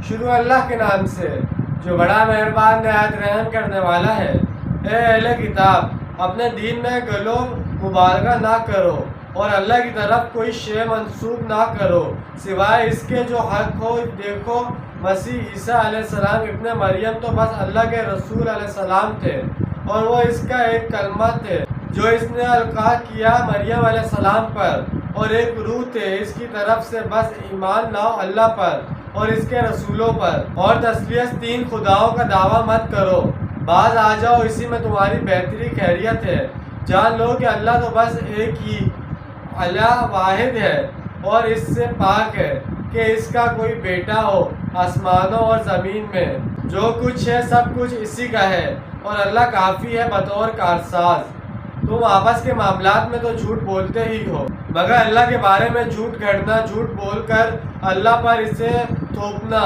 شروع اللہ کے نام سے جو بڑا مہربان نہایت رحم کرنے والا ہے۔ اے اہل کتاب، اپنے دین میں غلو مبالغہ نہ کرو اور اللہ کی طرف کوئی شے منسوب نہ کرو سوائے اس کے جو حق ہو۔ دیکھو، مسیح عیسیٰ علیہ السلام ابن مریم تو بس اللہ کے رسول علیہ السلام تھے، اور وہ اس کا ایک کلمہ تھے جو اس نے القاء کیا مریم علیہ السلام پر، اور ایک روح تھے اس کی طرف سے۔ بس ایمان لاؤ اللہ پر اور اس کے رسولوں پر، اور تثلیث تین خداؤں کا دعویٰ مت کرو۔ باز آ جاؤ، اسی میں تمہاری بہتری خیریت ہے۔ جان لو کہ اللہ تو بس ایک ہی الہ واحد ہے، اور اس سے پاک ہے کہ اس کا کوئی بیٹا ہو۔ آسمانوں اور زمین میں جو کچھ ہے سب کچھ اسی کا ہے، اور اللہ کافی ہے بطور کارساز۔ تم آپس کے معاملات میں تو جھوٹ بولتے ہی ہو، مگر اللہ کے بارے میں جھوٹ گھڑنا، جھوٹ بول کر اللہ پر اسے تھوپنا